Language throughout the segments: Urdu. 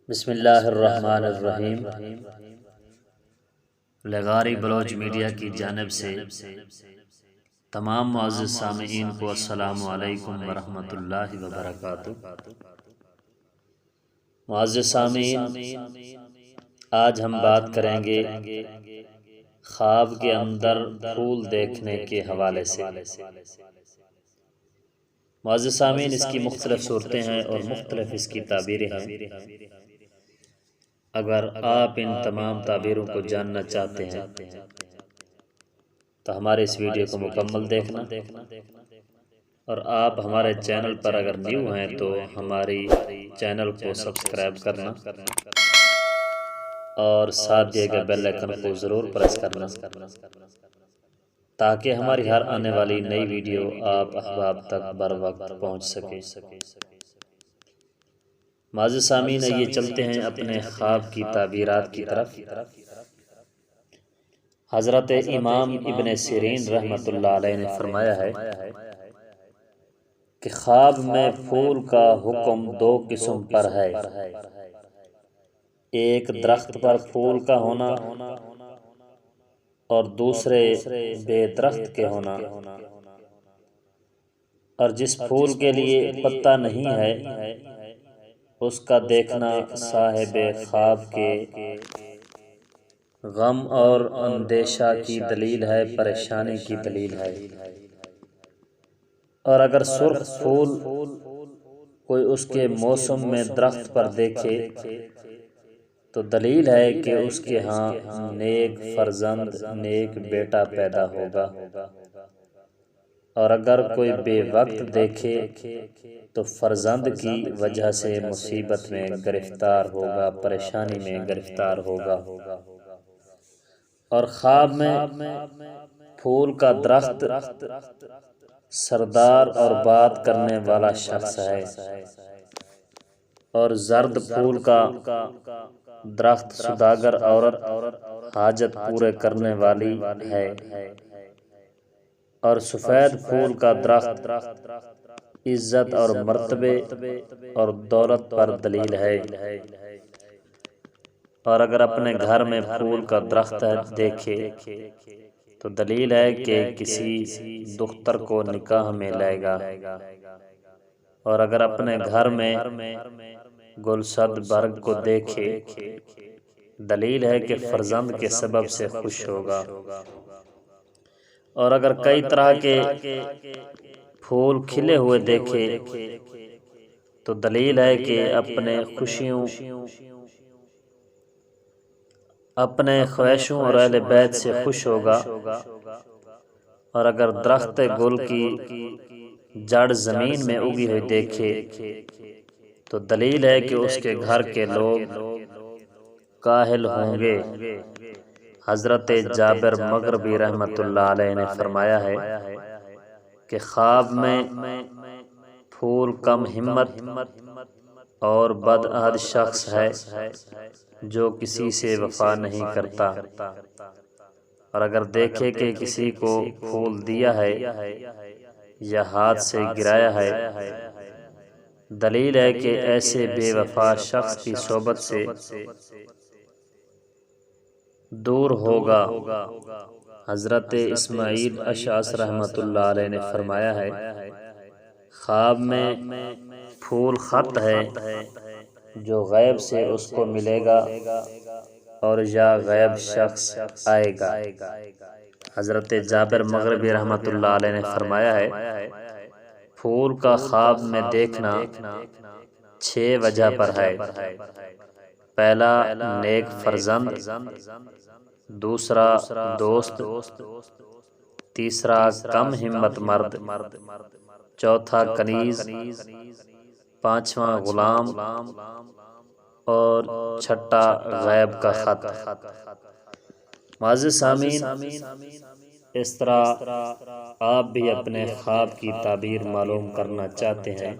بسم اللہ الرحمن الرحیم۔ لغاری بلوچ میڈیا کی جانب سے تمام معزز سامعین کو السلام علیکم ورحمۃ اللہ وبرکاتہ۔ معزز سامعین، آج ہم بات کریں گے خواب کے اندر پھول دیکھنے کے حوالے سے۔ معزز سامعین، اس کی مختلف صورتیں ہیں اور مختلف اس کی تعبیریں ہیں۔ اگر آپ ان تمام تعبیروں کو جاننا چاہتے ہیں تو ہمارے اس ویڈیو کو مکمل دیکھنا، اور آپ ہمارے چینل پر اگر نیو ہیں تو ہماری چینل کو سبسکرائب کرنا اور ساتھ دیے گئے بیل آئکن کو ضرور پریس کرنا تاکہ ہماری ہر آنے والی نئی ویڈیو آپ احباب تک بر وقت پہنچ سکے۔ معزز سامعین، یہ چلتے ہیں اپنے خواب کی تعبیرات کی طرف۔ حضرت امام ابن سیرین رحمۃ اللہ علیہ نے فرمایا ہے کہ خواب میں پھول کا حکم دو قسم پر ہے، ایک درخت پر پھول کا ہونا اور دوسرے بے درخت کے ہونا، اور جس پھول کے لیے پتا نہیں ہے اس کا دیکھنا صاحب خواب کے غم اور اندیشہ کی دلیل ہے، پریشانی کی دلیل ہے۔ اور اگر سرخ پھول کوئی اس کے موسم میں درخت پر دیکھے تو دلیل ہے کہ اس کے ہاں نیک فرزند، نیک بیٹا پیدا ہوگا، اور اگر کوئی بے وقت دیکھے تو فرزند کی وجہ سے مصیبت میں گرفتار ہوگا، پریشانی میں گرفتار ہوگا۔ اور خواب میں پھول کا درخت سردار اور بات کرنے والا شخص ہے، اور زرد پھول کا درخت سوداگر عورت حاجت پورے کرنے والی ہے، اور سفید پھول کا درخت عزت اور مرتبے اور دولت پر دلیل ہے۔ اور اگر اپنے گھر میں پھول کا درخت دیکھے تو دلیل ہے کہ کسی دختر کو نکاح میں لائے گا، اور اگر اپنے گھر میں گلشد برگ کو دیکھے دلیل ہے کہ فرزند کے سبب سے خوش ہوگا، اور اگر کئی طرح کے پھول کھلے ہوئے دیکھے تو دلیل ہے کہ اپنے خوشیوں، اپنے خواہشوں اور اہل بیت سے خوش ہوگا، اور اگر درخت گل کی جڑ زمین میں اگی ہوئی دیکھے تو دلیل ہے کہ اس کے گھر کے لوگ کاہل ہوں گے۔ حضرت جابر مغربی رحمۃ اللہ علیہ نے فرمایا ہے کہ خواب میں پھول کم ہمت اور بدعہد شخص ہے جو کسی سے وفا نہیں کرتا، اور اگر دیکھے کہ کسی کو پھول دیا ہے یا ہاتھ سے گرایا ہے دلیل ہے کہ ایسے بے وفا شخص کی صحبت سے دور ہوگا۔ حضرت اسماعیل اشعث رحمۃ اللہ علیہ نے فرمایا ہے خواب میں پھول خط ہے جو غیب سے اس کو ملے گا اور یا غیب شخص آئے گا۔ حضرت جابر مغربی رحمۃ اللہ علیہ نے فرمایا ہے پھول کا خواب میں دیکھنا 6 وجہ پر ہے۔ پہلا نیک فرزند، دوسرا دوست، تیسرا کم ہمت مرد، چوتھا کنیز، پانچواں غلام، اور چھٹا غیب کا خط۔ معزز سامعین، اس طرح آپ بھی اپنے خواب کی تعبیر معلوم کرنا چاہتے ہیں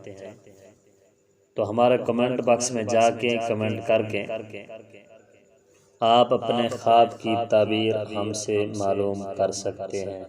تو ہمارے کمنٹ باکس میں جا کے کمنٹ کر کے آپ اپنے خواب کی تعبیر ہم سے معلوم کر سکتے ہیں۔